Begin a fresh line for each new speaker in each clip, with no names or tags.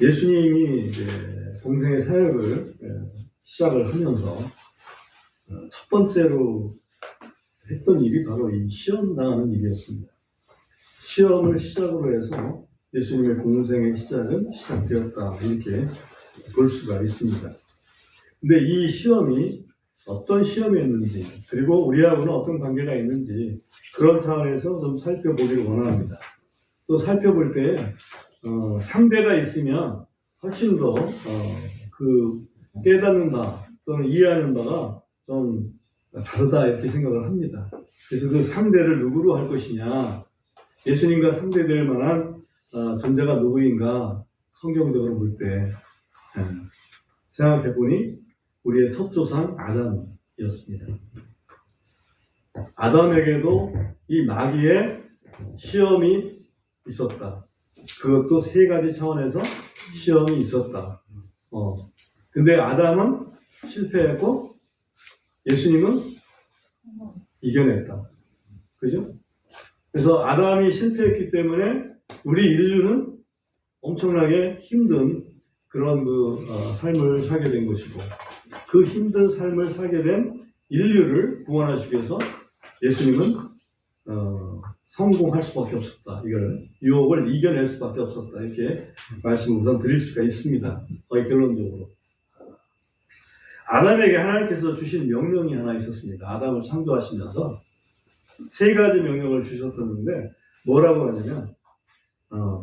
예수님이 이제 공생의 사역을 시작을 하면서 첫 번째로 했던 일이 바로 이 시험 당하는 일이었습니다. 시험을 시작으로 해서 예수님의 공생의 시작은 시작되었다, 이렇게 볼 수가 있습니다. 근데 이 시험이 어떤 시험이었는지, 그리고 우리하고는 어떤 관계가 있는지, 그런 차원에서 좀 살펴보기를 원합니다. 또 살펴볼 때 상대가 있으면 훨씬 더 깨닫는 바 또는 이해하는 바가 좀 다르다, 이렇게 생각을 합니다. 그래서 그 상대를 누구로 할 것이냐, 예수님과 상대될 만한 존재가 누구인가, 성경적으로 볼 때 생각해보니 우리의 첫 조상 아담이었습니다. 아담에게도 이 마귀의 시험이 있었다. 그것도 세 가지 차원에서 시험이 있었다. 근데 아담은 실패했고 예수님은 이겨냈다. 그죠? 그래서 아담이 실패했기 때문에 우리 인류는 엄청나게 힘든 그런 삶을 살게 된 것이고, 그 힘든 삶을 살게 된 인류를 구원하시기 위해서 예수님은 성공할 수밖에 없었다. 이걸 유혹을 이겨낼 수밖에 없었다. 이렇게 말씀을 우선 드릴 수가 있습니다. 거의 결론적으로. 아담에게 하나님께서 주신 명령이 하나 있었습니다. 아담을 창조하시면서 세 가지 명령을 주셨었는데 뭐라고 하냐면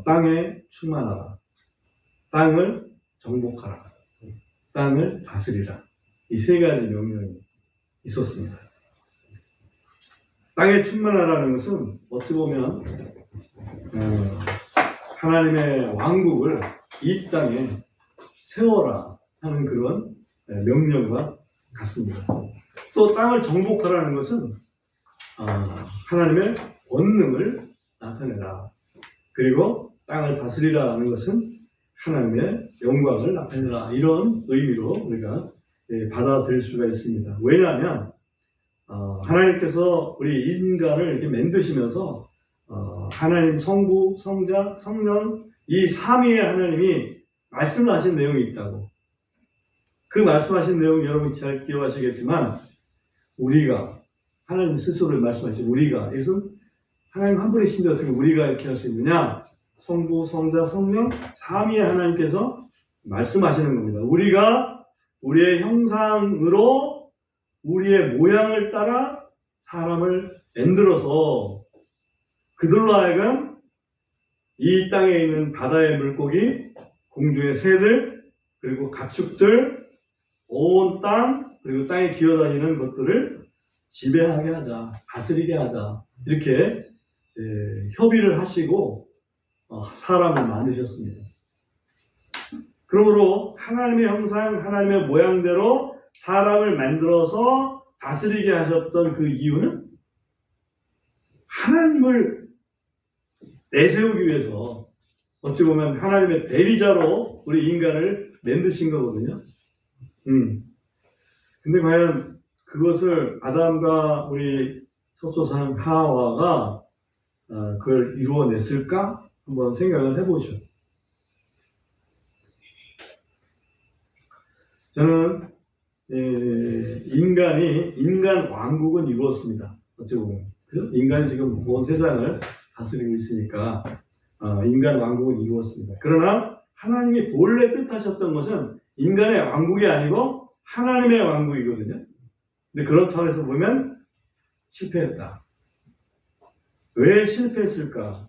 땅에 충만하라, 땅을 정복하라, 땅을 다스리라. 이 세 가지 명령이 있었습니다. 땅에 충만하라는 것은 어찌 보면 하나님의 왕국을 이 땅에 세워라 하는 그런 명령과 같습니다. 또 땅을 정복하라는 것은 하나님의 권능을 나타내라. 그리고 땅을 다스리라는 것은 하나님의 영광을 나타내라. 이런 의미로 우리가 받아들일 수가 있습니다. 왜냐하면 하나님께서 우리 인간을 이렇게 만드시면서 하나님 성부, 성자, 성령, 이 삼위의 하나님이 말씀하신 내용이 있다고. 그 말씀하신 내용 여러분 잘 기억하시겠지만, 우리가 하나님 스스로 말씀하신 우리가, 이것은 하나님 한 분이신데 어떻게 우리가 이렇게 할 수 있느냐? 성부, 성자, 성령, 삼위의 하나님께서 말씀하시는 겁니다. 우리가 우리의 형상으로 우리의 모양을 따라 사람을 만들어서 그들로 하여금 이 땅에 있는 바다의 물고기, 공중의 새들, 그리고 가축들, 온 땅, 그리고 땅에 기어다니는 것들을 지배하게 하자, 다스리게 하자, 이렇게 협의를 하시고 사람을 만드셨습니다. 그러므로 하나님의 형상, 하나님의 모양대로 사람을 만들어서 다스리게 하셨던 그 이유는 하나님을 내세우기 위해서, 어찌 보면 하나님의 대리자로 우리 인간을 만드신 거거든요. 근데 과연 그것을 아담과 우리 첫조상 하와가 그걸 이루어냈을까? 한번 생각을 해보죠. 저는 인간 왕국은 이루었습니다. 어찌 보면. 그죠? 인간이 지금 온 세상을 다스리고 있으니까 인간 왕국은 이루었습니다. 그러나 하나님이 본래 뜻하셨던 것은 인간의 왕국이 아니고 하나님의 왕국이거든요. 근데 그런 차원에서 보면 실패했다. 왜 실패했을까?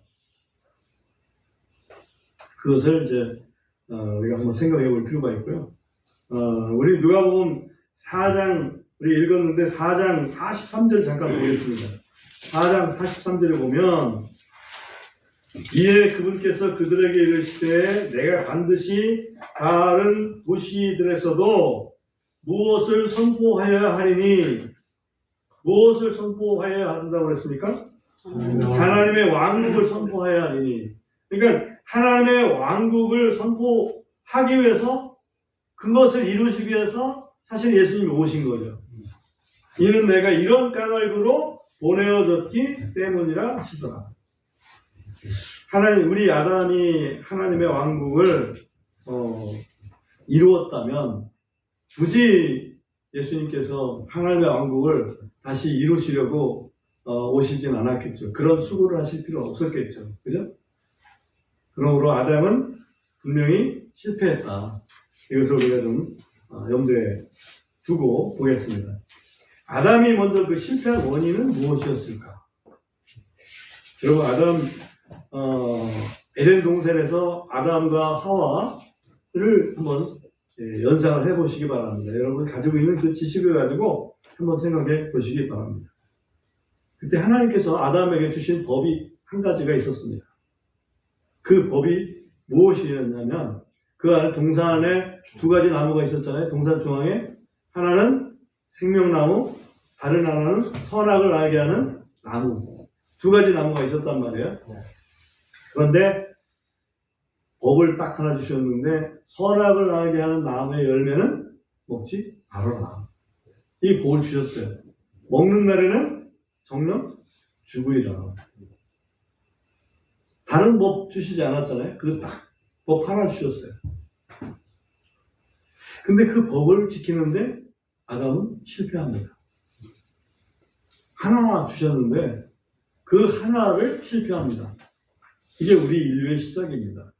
그것을 이제 우리가 한번 생각해 볼 필요가 있고요. 우리 누가복음 4장 우리 읽었는데 4장 43절 잠깐 보겠습니다. 4장 43절에 보면, 이에 그분께서 그들에게 이르시되 내가 반드시 다른 도시들에서도 무엇을 선포하여야 하리니, 무엇을 선포하여야 한다고 그랬습니까? 하나님의 왕국을 선포하여야 하리니. 그러니까 하나님의 왕국을 선포하기 위해서, 그것을 이루시기 위해서 사실 예수님이 오신 거죠. 이는 내가 이런 까닭으로 보내어졌기 때문이라 하시더라. 하나님, 우리 아담이 하나님의 왕국을 이루었다면 굳이 예수님께서 하나님의 왕국을 다시 이루시려고 오시진 않았겠죠. 그런 수고를 하실 필요 없었겠죠. 그죠? 그러므로 아담은 분명히 실패했다. 이것을 우리가 좀 염두에 두고 보겠습니다. 아담이 먼저 그 실패한 원인은 무엇이었을까? 여러분, 에덴 동산에서 아담과 하와를 한번 연상을 해보시기 바랍니다. 여러분 가지고 있는 그 지식을 가지고 한번 생각해 보시기 바랍니다. 그때 하나님께서 아담에게 주신 법이 한 가지가 있었습니다. 그 법이 무엇이었냐면 그 안에 동산 안에 두 가지 나무가 있었잖아요. 동산 중앙에 하나는 생명나무, 다른 하나는 선악을 알게 하는 나무. 두 가지 나무가 있었단 말이에요. 그런데 법을 딱 하나 주셨는데 선악을 알게 하는 나무의 열매는 먹지 말아라. 이 법을 주셨어요. 먹는 날에는 정령 죽으리라. 다른 법 주시지 않았잖아요. 그 딱 법 하나 주셨어요. 근데 그 법을 지키는데 아담은 실패합니다. 하나 주셨는데 그 하나를 실패합니다. 이게 우리 인류의 시작입니다.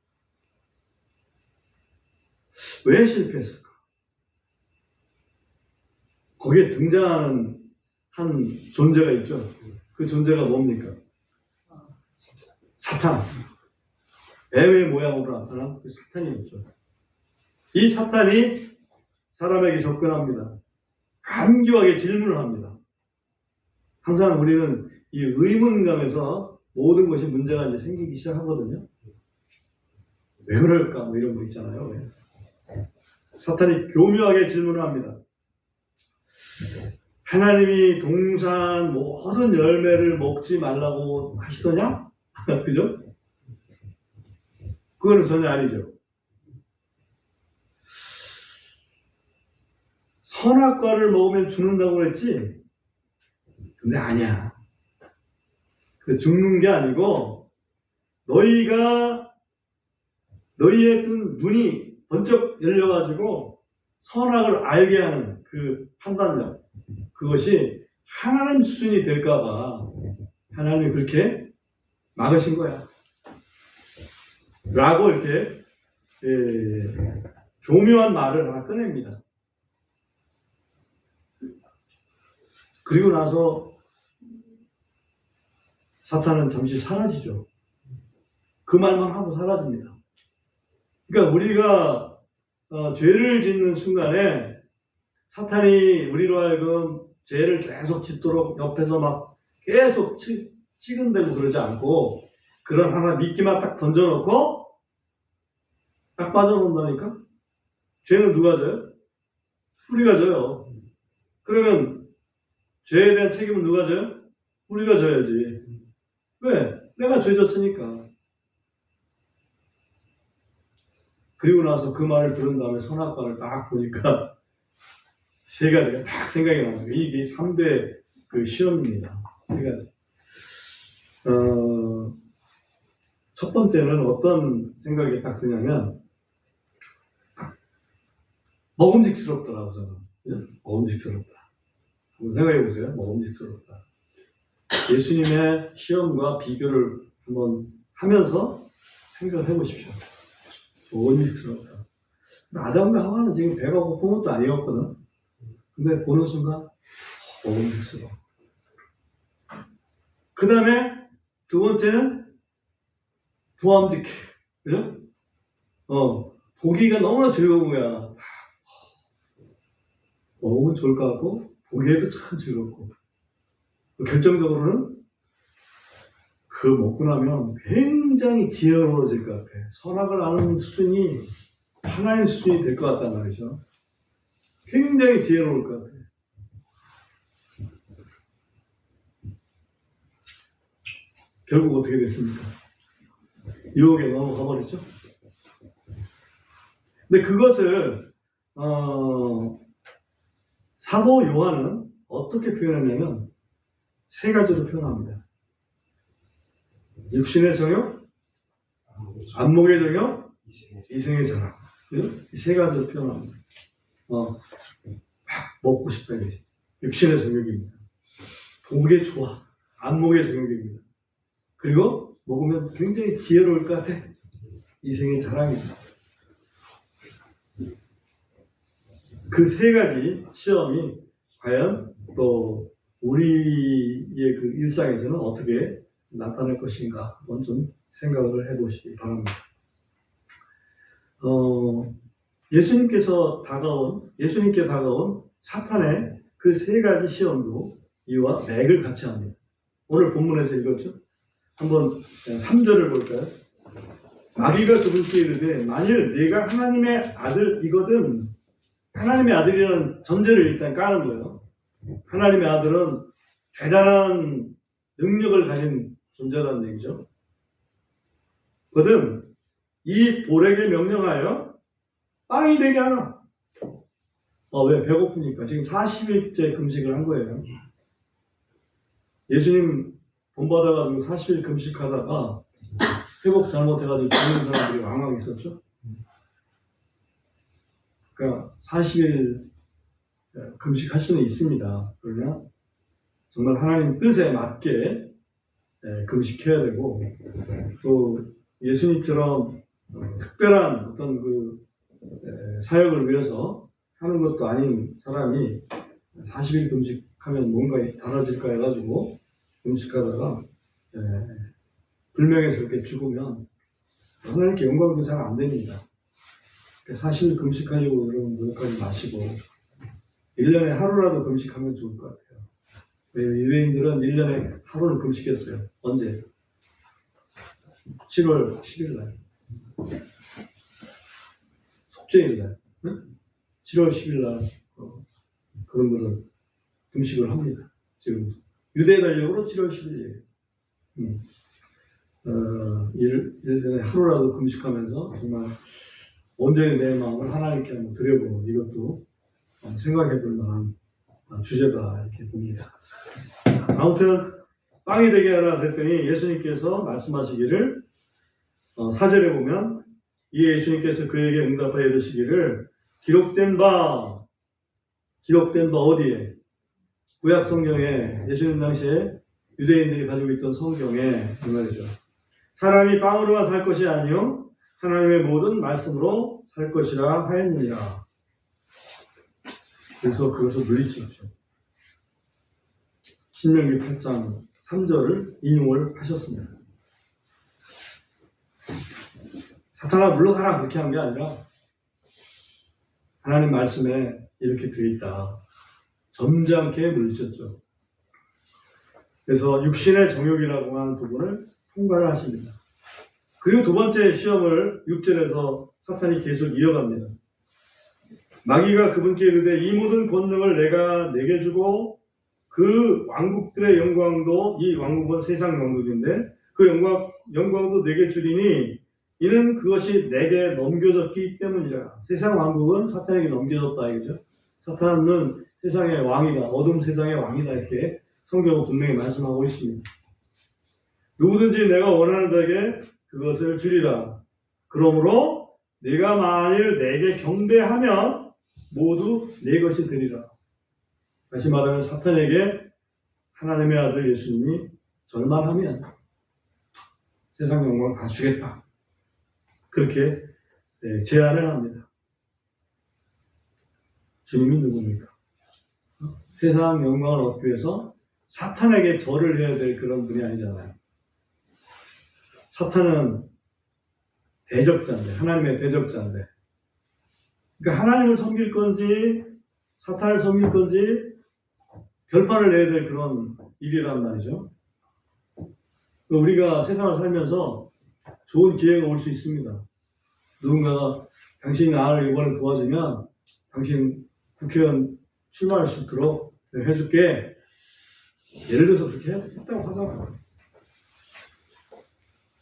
왜 실패했을까? 거기에 등장하는 한 존재가 있죠. 그 존재가 뭡니까? 사탄. 뱀의 모양으로 나타난 그 사탄이었죠. 이 사탄이 사람에게 접근합니다. 간교하게 질문을 합니다. 항상 우리는 이 의문감에서 모든 것이 문제가 이제 생기기 시작하거든요. 왜 그럴까? 뭐 이런 거 있잖아요. 왜? 사탄이 교묘하게 질문을 합니다. 하나님이 동산 모든 열매를 먹지 말라고 하시더냐? 그죠? 그거는 전혀 아니죠. 선악과를 먹으면 죽는다고 그랬지? 근데 아니야. 죽는 게 아니고 너희의 그 눈이 번쩍 열려가지고 선악을 알게 하는 그 판단력, 그것이 하나님 수준이 될까봐 하나님이 그렇게 막으신 거야. 라고 이렇게 교묘한 말을 하나 꺼냅니다. 그리고 나서 사탄은 잠시 사라지죠. 그 말만 하고 사라집니다. 그러니까 우리가 죄를 짓는 순간에 사탄이 우리로 하여금 죄를 계속 짓도록 옆에서 막 계속 치근대고 그러지 않고 그런 하나 미끼만 딱 던져놓고 딱 빠져놓는다니까? 죄는 누가 져요? 우리가 져요. 그러면 죄에 대한 책임은 누가 져요? 우리가 져야지. 왜? 내가 죄 졌으니까. 그리고 나서 그 말을 들은 다음에 선악과를 딱 보니까 세 가지가 딱 생각이 나요. 이게 3대 그 시험입니다. 세 가지. 첫 번째는 어떤 생각이 딱 드냐면 먹음직스럽더라고 저는. 그죠? 먹음직스럽다. 한번 생각해 보세요. 먹음직스럽다. 예수님의 시험과 비교를 한번 하면서 생각을 해보십시오. 먹음직스럽다. 아담과 하와는 지금 배가 고픈 것도 아니었거든. 근데 보는 순간 먹음직스러워. 그 다음에 두 번째는 부함직해. 그죠? 보기가 너무나 즐거운 거야. 먹으면 좋을 것 같고 보기에도 참 즐겁고 결정적으로는 그 먹고 나면 굉장히 지혜로워질 것 같아. 선악을 아는 수준이 하나님 수준이 될 것 같단 말이죠. 굉장히 지혜로울 것 같아. 결국 어떻게 됐습니까? 유혹에 넘어가 버렸죠. 근데 그것을 사도 요한은 어떻게 표현했냐면 세 가지로 표현합니다. 육신의 정욕, 안목의 정욕, 이생의 자랑. 이 세 가지로 표현합니다. 막 먹고 싶다 이거지. 육신의 정욕입니다. 보기에 좋아. 안목의 정욕입니다. 그리고 먹으면 굉장히 지혜로울 것 같아. 이생의 자랑입니다. 그 세 가지 시험이 과연 또 우리의 그 일상에서는 어떻게 나타날 것인가 한번 좀 생각을 해보시기 바랍니다. 예수님께 다가온 사탄의 그 세 가지 시험도 이와 맥을 같이 합니다. 오늘 본문에서 읽었죠? 한번 3절을 볼까요? 마귀가 그분께 이르되 만일 네가 하나님의 아들이거든. 하나님의 아들이라는 전제를 일단 까는 거예요. 하나님의 아들은 대단한 능력을 가진 존재라는 얘기죠. 거든 이 돌에게 명령하여 빵이 되게 하라. 왜? 배고프니까. 지금 40일째 금식을 한 거예요. 예수님 본받아가지고 40일 금식하다가 회복 잘못해가지고 죽는 사람들이 왕왕 있었죠. 그러니까 40일 금식할 수는 있습니다. 그러나 정말 하나님 뜻에 맞게 금식해야 되고, 또 예수님처럼 특별한 어떤 그 사역을 위해서 하는 것도 아닌 사람이 40일 금식하면 뭔가 달라질까 해가지고 금식하다가 불명예스럽게 죽으면 하나님께 영광도 잘 안 됩니다. 40일 금식하려고 여러분 노력하지 마시고 1년에 하루라도 금식하면 좋을 것 같아요. 유대인들은 1년에 하루를 금식했어요. 언제? 7월 10일 날. 속죄일 날. 7월 10일 날 그런 거를 금식을 합니다. 지금 유대 달력으로 7월 10일이에요. 1년에 하루라도 금식하면서 정말 온전히 내 마음을 하나님께 한번 드려보는 이것도 생각해 볼 만한 주제다 이렇게 봅니다. 아무튼 빵이 되게 하라 그랬더니 예수님께서 말씀하시기를 4절에 보면 이 예수님께서 그에게 응답하여 이르시기를 기록된 바 어디에? 구약 성경에 예수님 당시에 유대인들이 가지고 있던 성경에 이 말이죠. 사람이 빵으로만 살 것이 아니요 하나님의 모든 말씀으로 살 것이라 하였느니라. 그래서 그것을 물리치십시오. 신명기 8장 3절을 인용을 하셨습니다. 사탄아 물러가라 그렇게 한 게 아니라 하나님 말씀에 이렇게 되어 있다. 점잖게 물리쳤죠. 그래서 육신의 정욕이라고 하는 부분을 통과를 하십니다. 그리고 두 번째 시험을 6절에서 사탄이 계속 이어갑니다. 마귀가 그분께 이르되 이 모든 권능을 내가 내게 주고 그 왕국들의 영광도, 이 왕국은 세상 왕국인데 그 영광도 내게 주리니 이는 그것이 내게 넘겨졌기 때문이라. 세상 왕국은 사탄에게 넘겨졌다 이거죠. 사탄은 세상의 왕이다, 어둠 세상의 왕이다 이렇게 성경은 분명히 말씀하고 있습니다. 누구든지 내가 원하는 자에게 그것을 주리라. 그러므로 네가 만일 내게 경배하면 모두 내 것이 되리라. 다시 말하면 사탄에게 하나님의 아들 예수님이 절만하면 세상 영광을 다 주겠다. 그렇게 제안을 합니다. 주님이 누굽니까? 세상 영광을 얻기 위해서 사탄에게 절을 해야 될 그런 분이 아니잖아요. 사탄은 대적자인데, 하나님의 대적자인데, 그러니까 하나님을 섬길 건지 사탄을 섬길 건지 결판을 내야 될 그런 일이란 말이죠. 우리가 세상을 살면서 좋은 기회가 올 수 있습니다. 누군가가 당신이 나를 이번에 도와주면 당신 국회의원 출마할 수 있도록 해줄게. 예를 들어서 그렇게 했다고 하잖아요.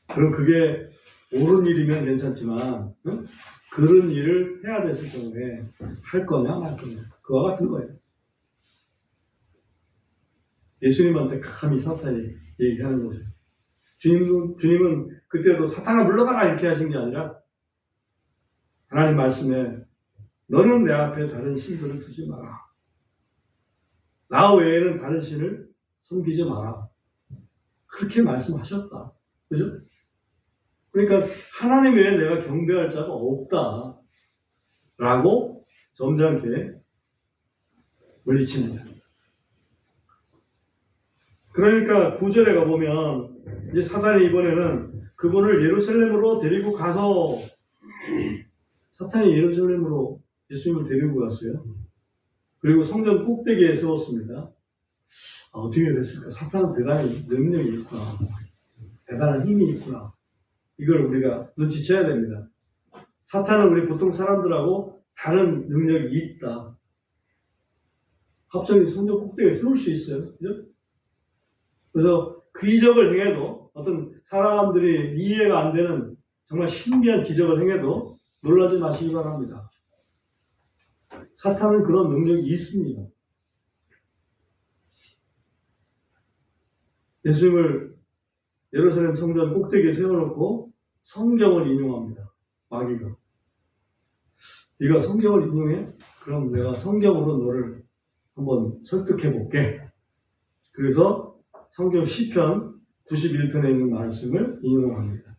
그럼 그게 옳은 일이면 괜찮지만 그런 일을 해야 됐을 경우에 할 거냐 말 거냐 그와 같은 거예요. 예수님한테 감히 사탄이 얘기하는 거죠. 주님은 그때도 사탄아 물러가라 이렇게 하신 게 아니라 하나님 말씀에 너는 내 앞에 다른 신들을 두지 마라. 나 외에는 다른 신을 섬기지 마라. 그렇게 말씀하셨다. 그죠? 그러니까 하나님 외에 내가 경배할 자가 없다. 라고 점잖게 물리칩니다. 그러니까 9절에 가보면 이제 사단이 이번에는 그분을 예루살렘으로 데리고 가서 사탄이 예루살렘으로 예수님을 데리고 갔어요. 그리고 성전 꼭대기에 세웠습니다. 어떻게 됐을까? 사탄은 대단히 능력이 있구나. 대단한 힘이 있구나. 이걸 우리가 눈치채야 됩니다. 사탄은 우리 보통 사람들하고 다른 능력이 있다. 갑자기 성전 꼭대기에 세울 수 있어요. 그죠? 그래서 그 기적을 행해도 어떤 사람들이 이해가 안 되는 정말 신비한 기적을 행해도 놀라지 마시기 바랍니다. 사탄은 그런 능력이 있습니다. 예수님을 예루살렘 성전 꼭대기에 세워놓고 성경을 인용합니다. 마귀가. 네가 성경을 인용해? 그럼 내가 성경으로 너를 한번 설득해 볼게. 그래서 성경 시편 91편에 있는 말씀을 인용합니다.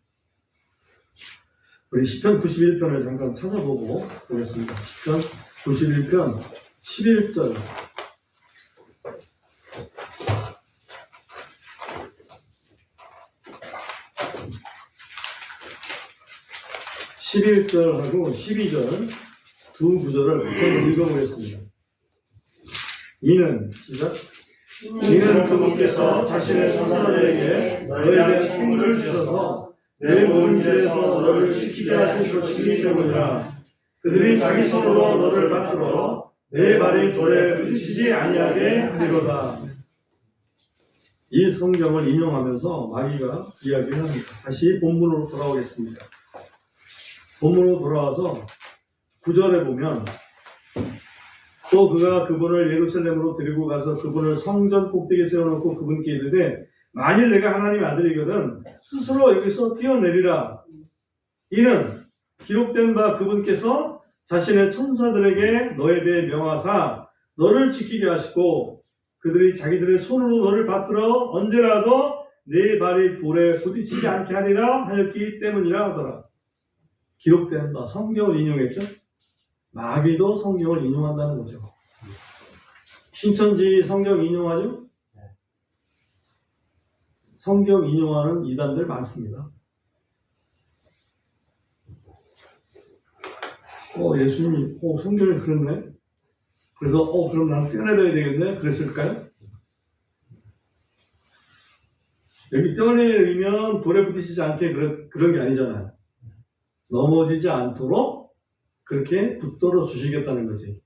우리 시편 91편을 잠깐 찾아보고 보겠습니다. 시편 91편 11절. 11절하고 12절 두 구절을 같이 한번 읽어보겠습니다. 이는 시작. 이는 그분께서 자신의 천사들에게 너에 대한 책무를 주셔서 내 모든 길에서 너를 지키게 하신 것이기 때문이라. 그들이 자기 손으로 너를 받들어 내 발이 돌에 부딪히지 아니하게 하리로다. 이 성경을 인용하면서 마귀가 이야기를 합니다. 다시 본문으로 돌아오겠습니다. 본문으로 돌아와서 9절에 보면 또 그가 그분을 예루살렘으로 데리고 가서 그분을 성전 꼭대기에 세워놓고 그분께 이르되 만일 내가 하나님의 아들이거든 스스로 여기서 뛰어내리라. 이는 기록된 바 그분께서 자신의 천사들에게 너에 대해 명하사 너를 지키게 하시고 그들이 자기들의 손으로 너를 받들어 언제라도 네 발이 돌에 부딪히지 않게 하리라 하였기 때문이라 하더라. 기록된 바 성경을 인용했죠. 마귀도 성경을 인용한다는 거죠. 신천지 성경 인용하죠? 성경 인용하는 이단들 많습니다. 예수님이 성경이 그렇네. 그래서 그럼 나는 뛰어내려야 되겠네. 그랬을까요? 여기 뛰어내리면 돌에 부딪히지 않게 그런 게 아니잖아요. 넘어지지 않도록 그렇게 붙들어 주시겠다는 거지.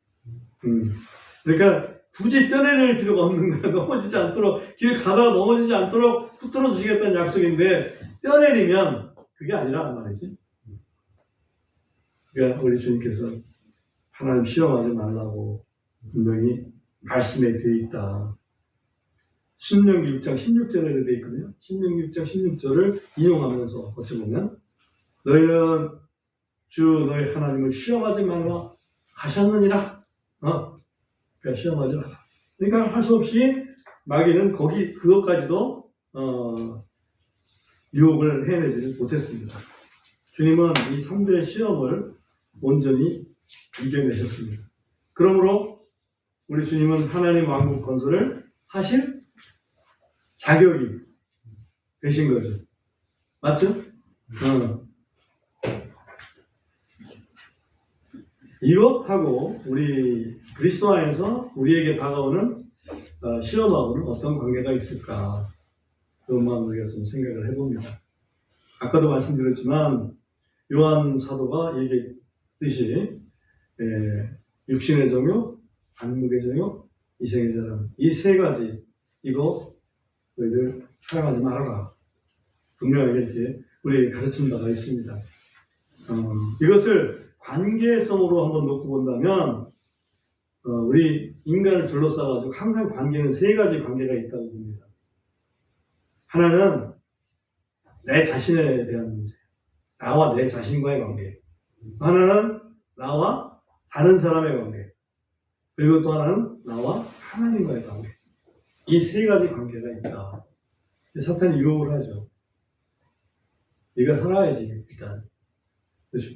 그러니까 굳이 뛰어내릴 필요가 없는 거야. 넘어지지 않도록, 길 가다가 넘어지지 않도록 붙들어 주시겠다는 약속인데 뛰어내리면 그게 아니란 말이지. 그러니까 우리 주님께서 하나님 시험하지 말라고 분명히 말씀에 되어 있다. 신명기 6장 16절에 되어 있거든요. 신명기 6장 16절을 인용하면서 어찌 보면 너희는 주 너희 하나님을 시험하지 말라 하셨느니라. 그러니까 시험하지 마라. 그러니까 할 수 없이 마귀는 그것까지도 유혹을 해내지 못했습니다. 주님은 이 3대 시험을 온전히 이겨내셨습니다. 그러므로 우리 주님은 하나님 왕국 건설을 하실 자격이 되신 거죠. 맞죠? 이것하고 우리 그리스도 안에서 우리에게 다가오는 시험하고는 어떤 관계가 있을까? 그것만 우리가 좀 생각을 해봅니다. 아까도 말씀드렸지만 요한 사도가 얘기했듯이 육신의 정욕, 안목의 정욕, 이생의 자랑 이 세 가지 이거 너희들 사랑하지 말아라. 분명하게 이렇게 우리에게 가르친 바가 있습니다. 이것을 관계성으로 한번 놓고 본다면 우리 인간을 둘러싸가지고 항상 관계는 세 가지 관계가 있다고 봅니다. 하나는 내 자신에 대한 문제, 나와 내 자신과의 관계. 하나는 나와 다른 사람의 관계, 그리고 또 하나는 나와 하나님과의 관계. 이 세 가지 관계가 있다. 사탄이 유혹을 하죠. 네가 살아야지 일단. 그렇죠?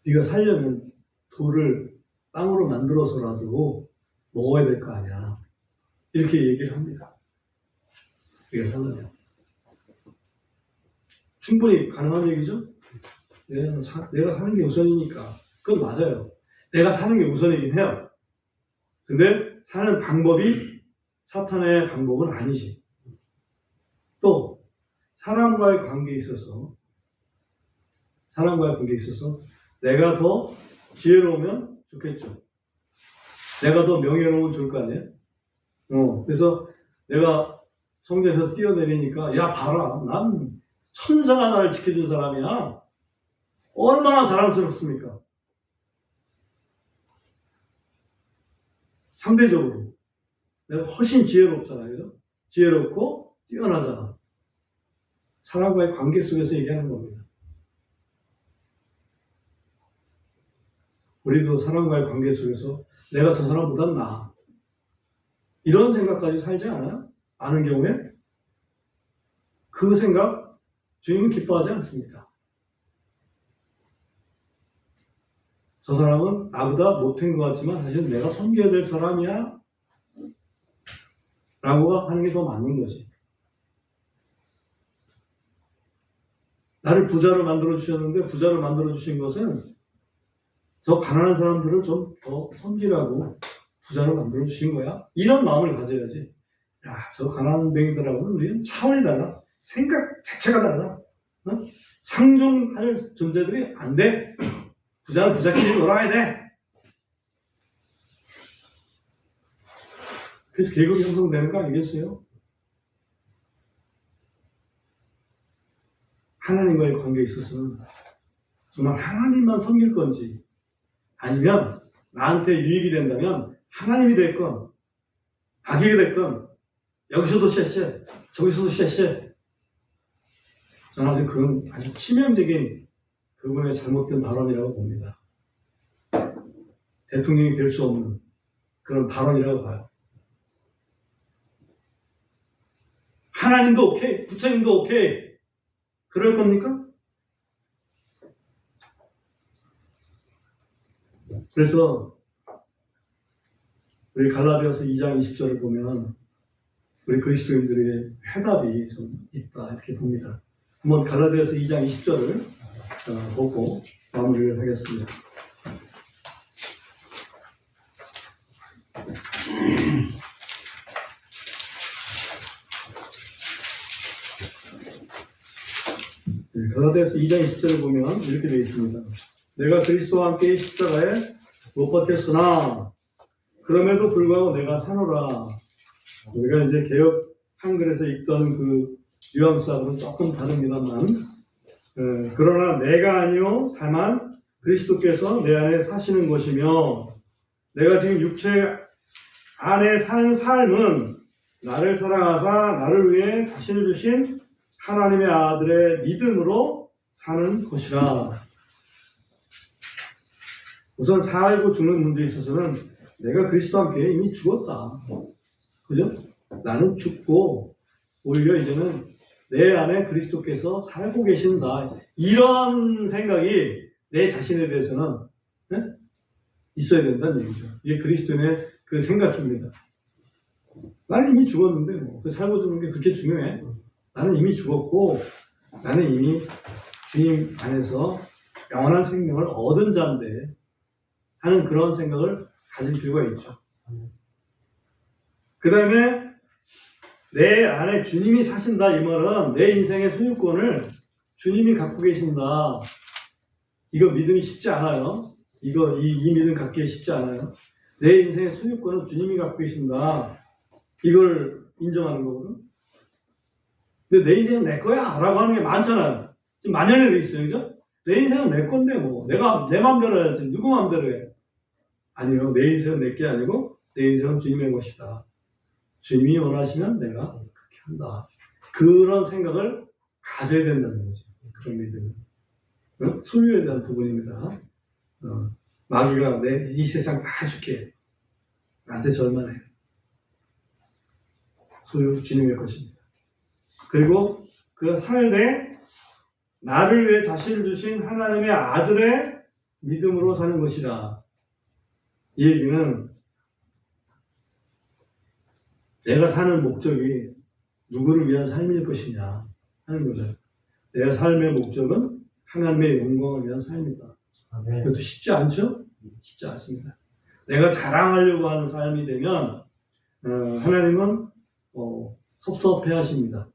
네가 살려면 돌을 빵으로 만들어서라도 먹어야 될 거 아니야. 이렇게 얘기를 합니다. 네가 살려면. 충분히 가능한 얘기죠? 내가 사는 게 우선이니까. 그건 맞아요. 내가 사는 게 우선이긴 해요. 근데 사는 방법이 사탄의 방법은 아니지. 또 사람과의 관계에 있어서 내가 더 지혜로우면 좋겠죠. 내가 더 명예로우면 좋을 거 아니에요? 그래서 내가 성전에서 뛰어내리니까 야 봐라, 난 천사가 나를 지켜준 사람이야. 얼마나 자랑스럽습니까? 상대적으로 내가 훨씬 지혜롭잖아요. 그죠? 지혜롭고 뛰어나잖아. 사람과의 관계 속에서 얘기하는 겁니다. 우리도 사람과의 관계 속에서 내가 저 사람보다 나아. 이런 생각까지 살지 않아요? 아는 경우에? 그 생각 주님은 기뻐하지 않습니다. 저 사람은 나보다 못한 것 같지만 사실 내가 섬겨야 될 사람이야 라고 하는 게 더 맞는 거지. 나를 부자로 만들어 주셨는데 부자로 만들어 주신 것은 저 가난한 사람들을 좀 더 섬기라고 부자로 만들어 주신 거야. 이런 마음을 가져야지. 야, 저 가난한 뱅이들하고는 우리는 차원이 달라. 생각 자체가 달라. 상종할 존재들이 안 돼. 부자는 부자끼리 놀아야 돼. 그래서 계급이 형성되는 거 아니겠어요? 하나님과의 관계에 있어서는 정말 하나님만 섬길 건지 아니면 나한테 유익이 된다면 하나님이 됐건 악이 됐건 여기서도 쎄쎄 저기서도 쎄쎄 저는 그건 아주 치명적인 그분의 잘못된 발언이라고 봅니다. 대통령이 될 수 없는 그런 발언이라고 봐요. 하나님도 오케이, 부처님도 오케이. 그럴 겁니까? 그래서 우리 갈라디아서 2장 20절을 보면 우리 그리스도인들에게 해답이 좀 있다 이렇게 봅니다. 한번 갈라디아서 2장 20절을 보고 마무리를 하겠습니다. 갈라디아서 2장 20절을 보면 이렇게 되어 있습니다. 내가 그리스도와 함께 십자가에 못 박혔으나 그럼에도 불구하고 내가 사노라. 우리가 이제 개역 한글에서 읽던 그 뉘앙스하고는 조금 다릅니다만 그러나 내가 아니요 다만 그리스도께서 내 안에 사시는 것이며 내가 지금 육체 안에 사는 삶은 나를 사랑하사 나를 위해 자신을 주신 하나님의 아들의 믿음으로 사는 것이라. 우선 살고 죽는 문제에 있어서는 내가 그리스도와 함께 이미 죽었다. 그죠? 나는 죽고 오히려 이제는 내 안에 그리스도께서 살고 계신다. 이런 생각이 내 자신에 대해서는 있어야 된다는 얘기죠. 이게 그리스도인의 그 생각입니다. 나는 이미 죽었는데 뭐 살고 죽는 게 그렇게 중요해? 나는 이미 죽었고 나는 이미 주님 안에서 영원한 생명을 얻은 자인데 하는 그런 생각을 가질 필요가 있죠. 그 다음에 내 안에 주님이 사신다 이 말은 내 인생의 소유권을 주님이 갖고 계신다. 이거 믿음이 쉽지 않아요. 이 믿음 갖기 쉽지 않아요. 내 인생의 소유권은 주님이 갖고 계신다. 이걸 인정하는 거거든. 근데 내 인생은 내 거야 라고 하는 게 많잖아요. 지금 만연해 있어요. 그죠? 내 인생은 내 건데 뭐 내가 내 맘대로 해야지 누구 맘대로 해. 아니요. 내 인생은 내 게 아니고 내 인생은 주님의 것이다. 주님이 원하시면 내가 그렇게 한다. 그런 생각을 가져야 된다는 거지. 그런 믿음은. 소유에 대한 부분입니다. 마귀가 이 세상 다 줄게. 나한테 절만해. 소유 주님의 것입니다. 그리고 그 살되 나를 위해 자신을 주신 하나님의 아들의 믿음으로 사는 것이라. 이 얘기는 내가 사는 목적이 누구를 위한 삶일 것이냐 하는 거죠. 내 삶의 목적은 하나님의 영광을 위한 삶이다. 그것도 쉽지 않죠? 쉽지 않습니다. 내가 자랑하려고 하는 삶이 되면 하나님은 섭섭해 하십니다.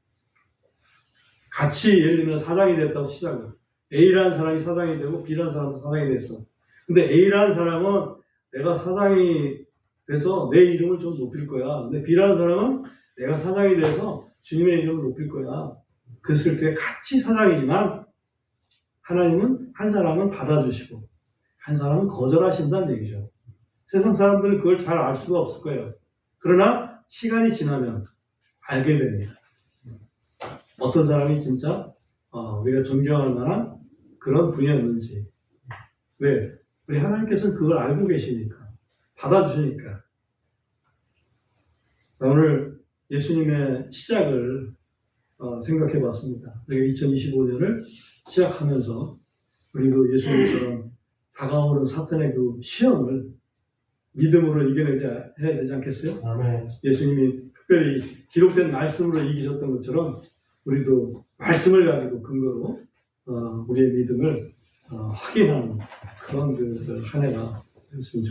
같이 예를 들면 사장이 됐다고 시작을. A라는 사람이 사장이 되고 B라는 사람도 사장이 됐어. 근데 A라는 사람은 내가 사장이 돼서 내 이름을 좀 높일 거야. 근데 B라는 사람은 내가 사장이 돼서 주님의 이름을 높일 거야. 그랬을 때 같이 사장이지만 하나님은 한 사람은 받아주시고 한 사람은 거절하신다는 얘기죠. 세상 사람들은 그걸 잘 알 수가 없을 거예요. 그러나 시간이 지나면 알게 됩니다. 어떤 사람이 진짜 우리가 존경할 만한 그런 분이었는지. 왜? 우리 하나님께서는 그걸 알고 계시니까. 받아주시니까. 오늘 예수님의 시작을 생각해 봤습니다. 우리가 2025년을 시작하면서 우리도 예수님처럼 다가오는 사탄의 그 시험을 믿음으로 이겨내야 되지 않겠어요?
아멘.
예수님이 특별히 기록된 말씀으로 이기셨던 것처럼 우리도 말씀을 가지고 근거로 우리의 믿음을 확인하는 그런 한 해가 됐습니다.